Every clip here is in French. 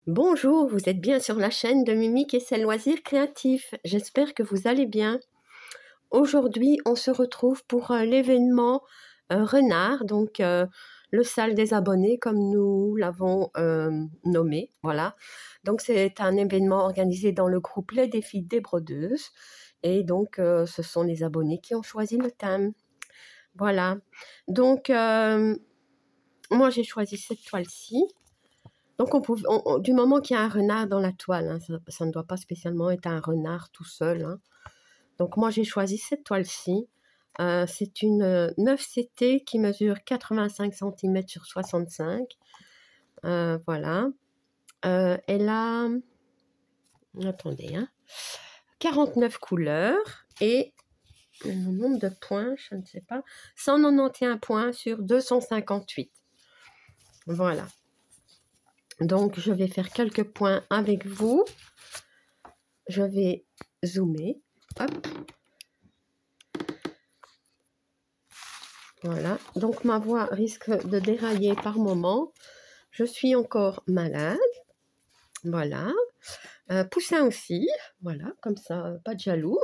Bonjour, vous êtes bien sur la chaîne de Mimique et ses loisirs créatifs. J'espère que vous allez bien. Aujourd'hui, on se retrouve pour l'événement Renard, donc le salle des abonnés, comme nous l'avons nommé. Voilà. Donc, c'est un événement organisé dans le groupe Les Défis des Brodeuses. Et donc, ce sont les abonnés qui ont choisi le thème. Voilà. Donc, moi, j'ai choisi cette toile-ci. Donc, du moment qu'il y a un renard dans la toile, hein, ça ne doit pas spécialement être un renard tout seul. Hein. Donc, moi, j'ai choisi cette toile-ci. C'est une 9CT qui mesure 85 cm sur 65. Voilà. Elle a, attendez, hein, 49 couleurs et le nombre de points, je ne sais pas, 191 points sur 258. Voilà. Donc, je vais faire quelques points avec vous. Je vais zoomer. Hop. Voilà. Donc, ma voix risque de dérailler par moment. Je suis encore malade. Voilà. Poussin aussi. Voilà, comme ça, pas de jaloux.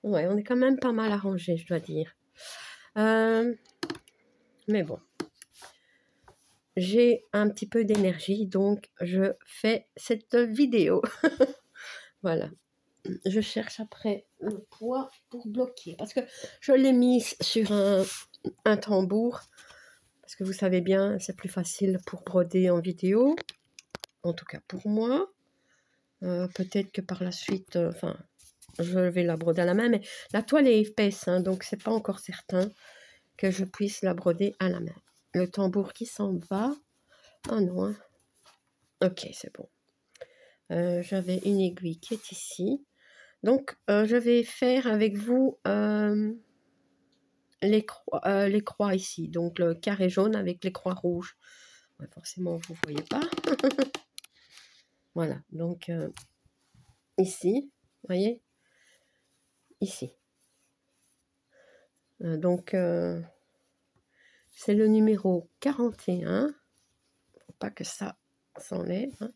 Ouais, on est quand même pas mal arrangé, je dois dire. Mais bon. J'ai un petit peu d'énergie, donc je fais cette vidéo. Voilà. Je cherche après le poids pour bloquer. Parce que je l'ai mis sur un tambour. Parce que vous savez bien, c'est plus facile pour broder en vidéo. En tout cas pour moi. Peut-être que par la suite, je vais la broder à la main. Mais la toile est épaisse, hein, donc c'est pas encore certain que je puisse la broder à la main. Le tambour qui s'en va. Ah non. Hein. Ok, c'est bon. J'avais une aiguille qui est ici. Donc, je vais faire avec vous les croix ici. Donc, le carré jaune avec les croix rouges. Ouais, forcément, vous ne voyez pas. Voilà. Donc, ici, vous voyez, ici. Donc, c'est le numéro 41. Il ne faut pas que ça s'enlève. Hein.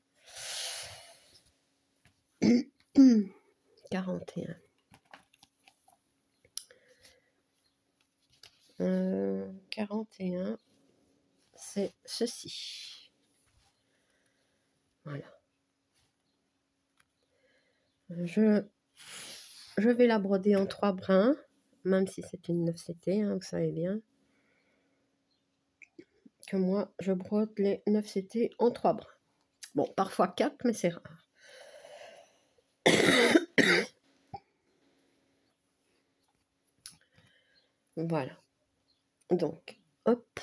41. 41, c'est ceci. Voilà. Je vais la broder en 3 brins, même si c'est une 9CT, hein, vous savez bien que moi, je brode les 9CT en 3 brins. Bon, parfois 4, mais c'est rare. Voilà. Donc, hop.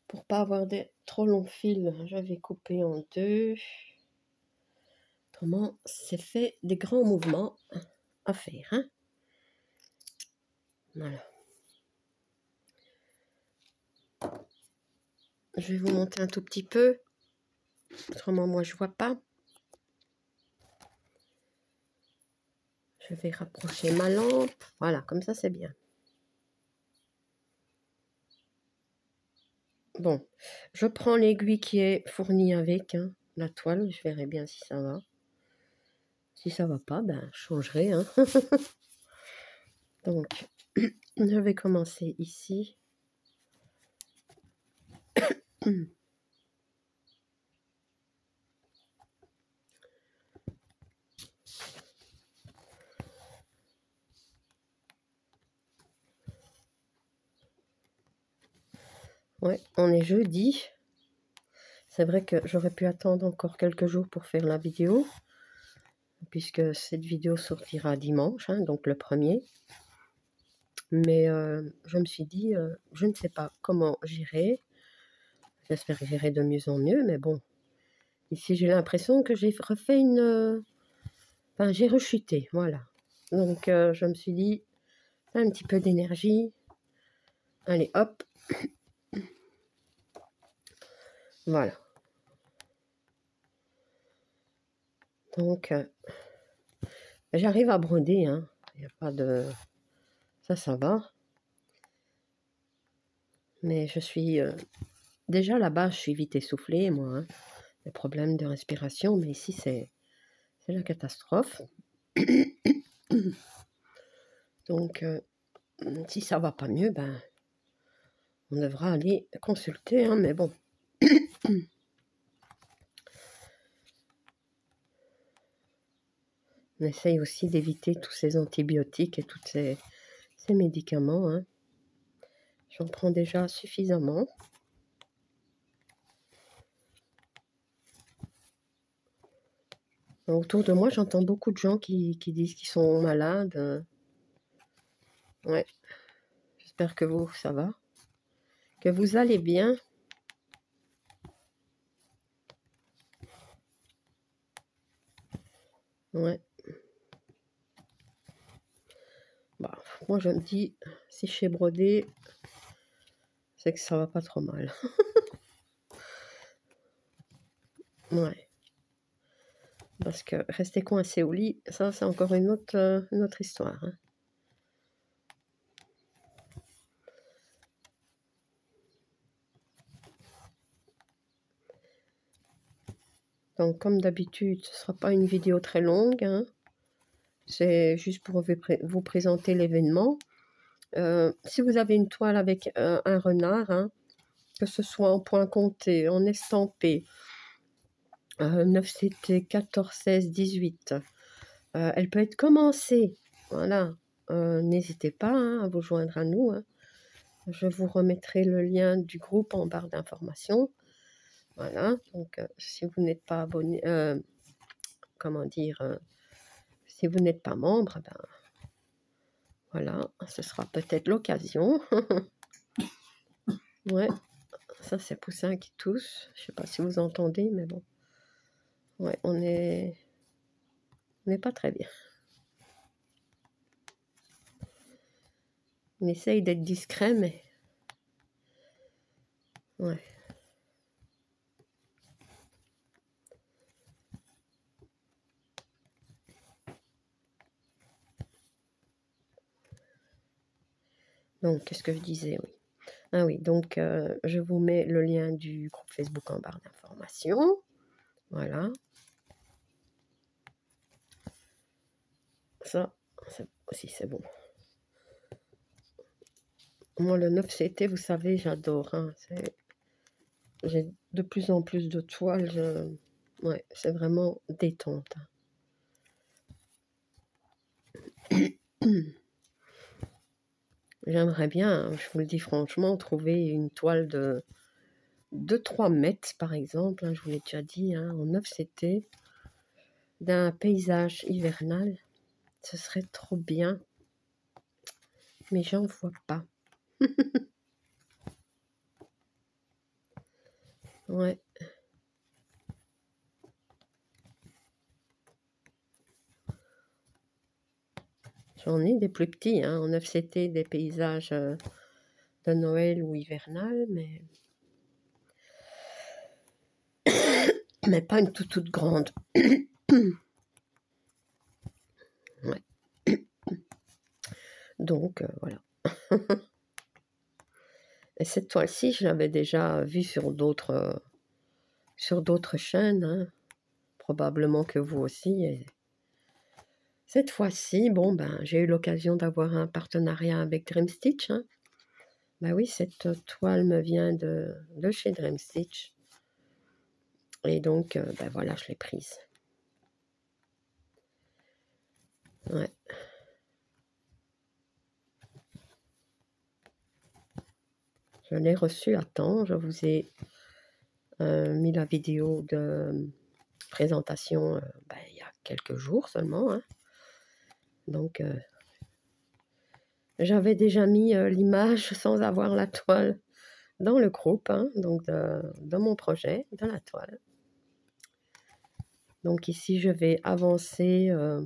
Pour pas avoir des trop longs fils, je vais couper en 2. Autrement, c'est fait des grands mouvements à faire. Hein. Voilà. Je vais vous monter un tout petit peu. Autrement, moi, je vois pas. Je vais rapprocher ma lampe. Voilà, comme ça, c'est bien. Bon, je prends l'aiguille qui est fournie avec hein, la toile. Je verrai bien si ça va. Si ça va pas, ben, je changerai. Hein. Donc, je vais commencer ici. Ouais, on est jeudi. C'est vrai que j'aurais pu attendre encore quelques jours pour faire la vidéo. Puisque cette vidéo sortira dimanche, hein, donc le 1er. Mais je me suis dit, je ne sais pas comment j'irai. J'espère que j'irai de mieux en mieux, mais bon. Ici, j'ai l'impression que j'ai refait une... Enfin, j'ai rechuté, voilà. Donc, je me suis dit, un petit peu d'énergie. Allez, hop. Voilà. Donc, j'arrive à broder, hein. Il n'y a pas de... Ça va. Mais je suis Déjà là-bas, je suis vite essoufflée, moi, hein. Des problèmes de respiration, mais ici, c'est la catastrophe. Donc, si ça va pas mieux, ben, on devra aller consulter, hein, mais bon. On essaye aussi d'éviter tous ces antibiotiques et tous ces médicaments, hein. J'en prends déjà suffisamment. Autour de moi, j'entends beaucoup de gens qui disent qu'ils sont malades. Ouais, j'espère que vous, ça va, que vous allez bien. Ouais. Bah, moi, je me dis, si je sais broder, c'est que ça va pas trop mal. Ouais. Parce que rester coincé au lit, ça, c'est encore une autre histoire, hein. Donc, comme d'habitude, ce ne sera pas une vidéo très longue, hein. C'est juste pour vous présenter l'événement. Si vous avez une toile avec un renard, hein, que ce soit en point compté, en estampé, 9 CT, 14, 16, 18, elle peut être commencée. Voilà. N'hésitez pas, hein, à vous joindre à nous, hein. Je vous remettrai le lien du groupe en barre d'informations. Voilà. Donc, si vous n'êtes pas abonné, comment dire, si vous n'êtes pas membre, ben, voilà, ce sera peut-être l'occasion. Ouais, ça c'est Poussin qui tousse. Je sais pas si vous entendez, mais bon. Ouais, on n'est pas très bien. On essaye d'être discret, mais ouais. Donc, qu'est-ce que je disais? Oui. Ah oui, donc je vous mets le lien du groupe Facebook en barre d'informations. Voilà. Ça aussi, c'est bon. Moi, le 9 CT, vous savez, j'adore, hein. J'ai de plus en plus de toiles. Ouais, c'est vraiment détente, hein. J'aimerais bien, je vous le dis franchement, trouver une toile de 2-3 mètres, par exemple, hein, je vous l'ai déjà dit, hein, en 9 CT, d'un paysage hivernal. Ce serait trop bien, mais j'en vois pas. Ouais. J'en ai des plus petits, hein, en 9 CT, des paysages de Noël ou hivernal, mais pas une toute grande. Ouais. Donc, voilà. Et cette toile-ci, je l'avais déjà vue sur d'autres chaînes, hein. Probablement que vous aussi. Et cette fois-ci, bon, ben, j'ai eu l'occasion d'avoir un partenariat avec Dreamstitch, hein. Ben oui, cette toile me vient de chez Dreamstitch. Et donc, ben voilà, je l'ai prise. Ouais. Je l'ai reçue à temps. Je vous ai mis la vidéo de présentation ben, il y a quelques jours seulement, hein. Donc, j'avais déjà mis l'image sans avoir la toile dans le groupe, hein, donc de mon projet, de la toile. Donc ici, je vais avancer un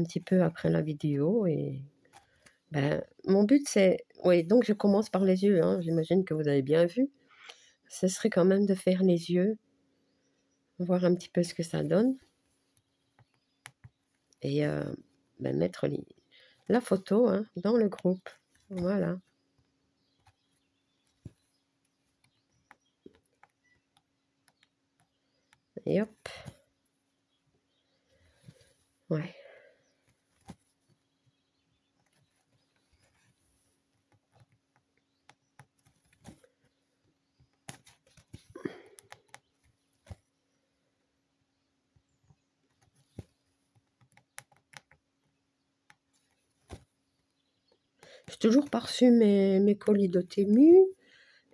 petit peu après la vidéo. Et ben, mon but, c'est... Oui, donc je commence par les yeux, hein, j'imagine que vous avez bien vu. Ce serait quand même de faire les yeux, voir un petit peu ce que ça donne. Et ben, mettre la photo, hein, dans le groupe. Voilà. Et hop. Ouais. J'ai toujours pas reçu mes colis de Temu.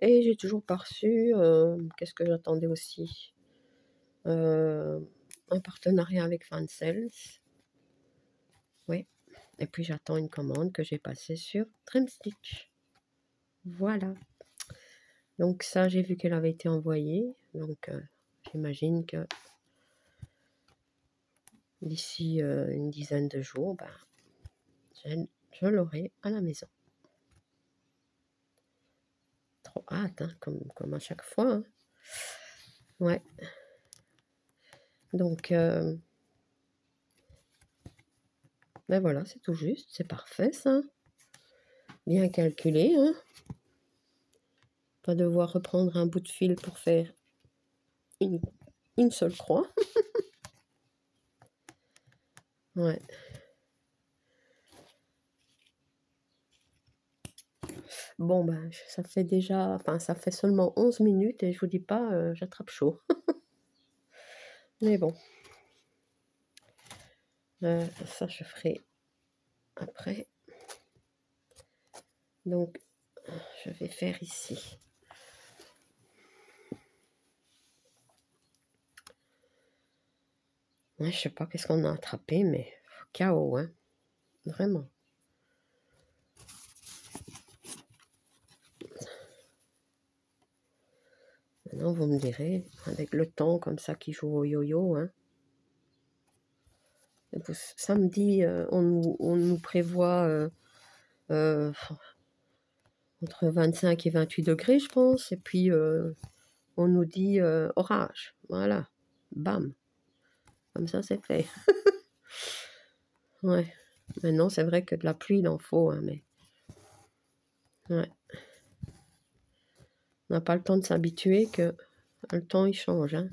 Et j'ai toujours pas reçu, qu'est-ce que j'attendais aussi? Un partenariat avec Fansels. Oui. Et puis j'attends une commande que j'ai passée sur Trimstitch. Voilà. Donc ça, j'ai vu qu'elle avait été envoyée. Donc j'imagine que d'ici une dizaine de jours, ben, je l'aurai à la maison. Trop hâte, hein, comme à chaque fois. Hein. Ouais. Donc, ben voilà, c'est tout juste, c'est parfait ça. Bien calculé, hein. Pas devoir reprendre un bout de fil pour faire une seule croix. Ouais. Bon, ben, ça fait déjà, enfin, ça fait seulement 11 minutes et je vous dis pas, j'attrape chaud. Mais bon, ça je ferai après. Donc, je vais faire ici. Ouais, je sais pas qu'est-ce qu'on a attrapé, mais chaos, hein. Vraiment. Maintenant, vous me direz, avec le temps comme ça qui joue au yo-yo, hein. Samedi, on nous prévoit entre 25 et 28 degrés, je pense. Et puis, on nous dit orage. Voilà. Bam. Comme ça, c'est fait. Ouais. Maintenant, c'est vrai que de la pluie, il en faut, hein, mais... Ouais. On n'a pas le temps de s'habituer que le temps, il change, hein.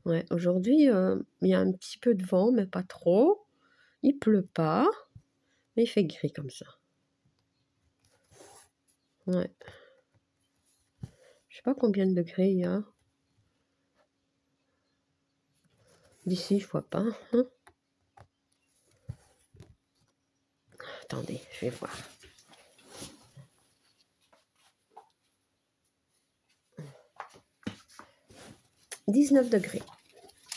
Ouais, aujourd'hui, il y a un petit peu de vent, mais pas trop. Il pleut pas, mais il fait gris comme ça. Ouais. Je sais pas combien de degrés il y a. D'ici, je vois pas. Hein. Attendez, je vais voir. « 19 degrés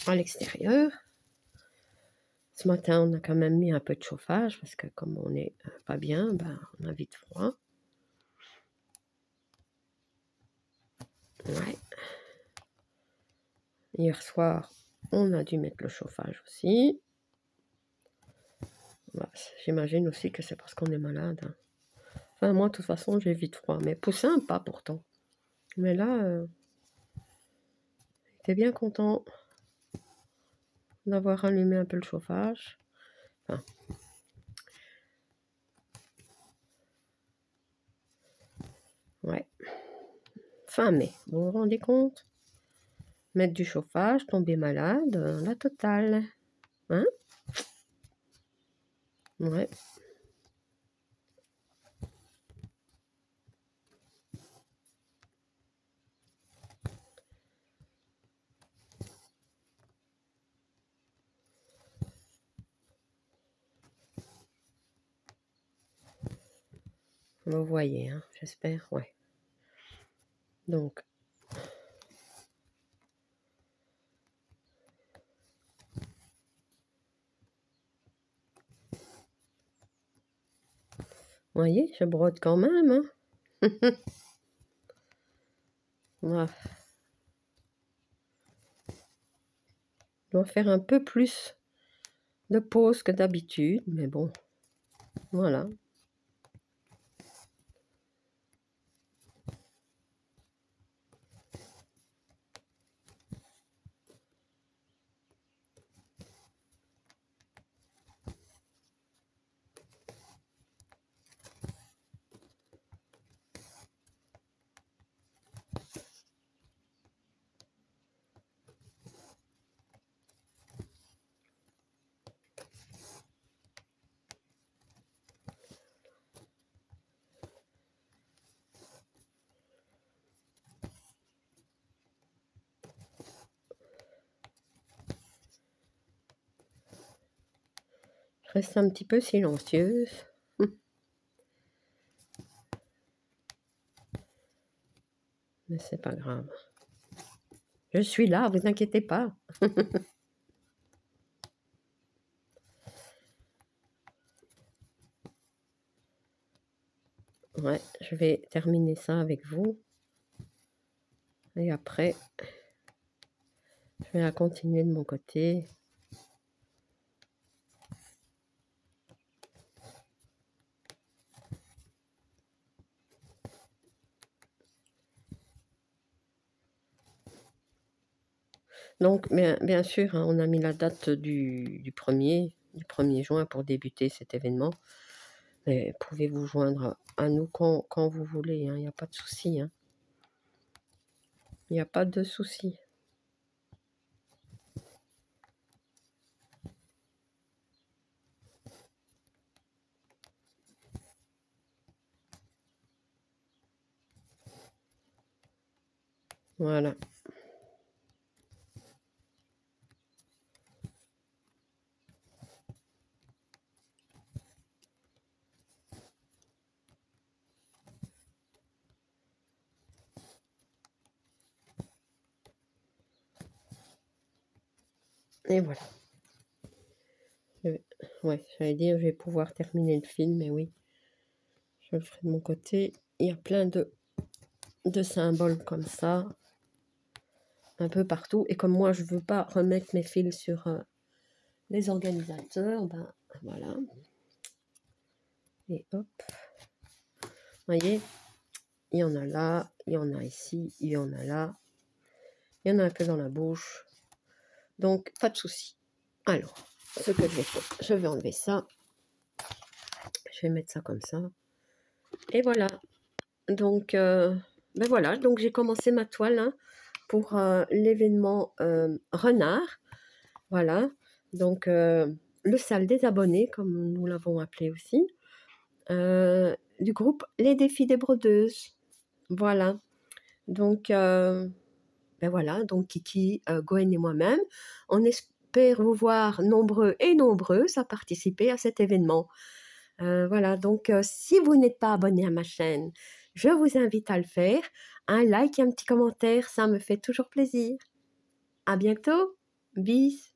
à l'extérieur. Ce matin, on a quand même mis un peu de chauffage parce que comme on n'est pas bien, ben, on a vite froid. Ouais. Hier soir, on a dû mettre le chauffage aussi. Bah, j'imagine aussi que c'est parce qu'on est malade. Hein. Enfin, moi, de toute façon, j'ai vite froid. Mais Poussin, pas pourtant. Mais là, j'étais bien content d'avoir allumé un peu le chauffage. Enfin, ouais. Fin mai, vous vous rendez compte? Mettre du chauffage, tomber malade, la totale. Hein? Ouais. Vous voyez, hein, j'espère, ouais. Donc, vous voyez, je brode quand même, hein. Ouais. Je dois faire un peu plus de pause que d'habitude, mais bon, voilà. Je reste un petit peu silencieuse. Mais c'est pas grave. Je suis là, vous inquiétez pas. Ouais, je vais terminer ça avec vous. Et après, je vais la continuer de mon côté. Donc, bien sûr, hein, on a mis la date du 1er juin pour débuter cet événement. Mais pouvez vous joindre à nous quand vous voulez, il n'y a pas de souci. Il n'y a pas de souci. Voilà. Et voilà. Ouais, j'allais dire, je vais pouvoir terminer le film, mais oui, je le ferai de mon côté. Il y a plein de symboles comme ça, un peu partout. Et comme moi, je ne veux pas remettre mes fils sur les organisateurs, ben voilà. Et hop. Voyez, il y en a là, il y en a ici, il y en a là. Il y en a un peu dans la bouche. Donc, pas de souci. Alors, ce que je vais faire, je vais enlever ça. Je vais mettre ça comme ça. Et voilà. Donc, ben voilà. Donc, j'ai commencé ma toile pour l'événement renard. Voilà. Donc, le salle des abonnés, comme nous l'avons appelé aussi, du groupe Les Défis des Brodeuses. Voilà. Donc, ben voilà. Donc, Kiki, Gwen et moi-même, on espère vous voir nombreux et nombreuses à participer à cet événement. Voilà. Donc, si vous n'êtes pas abonné à ma chaîne, je vous invite à le faire. Un like et un petit commentaire, ça me fait toujours plaisir. À bientôt. Bis.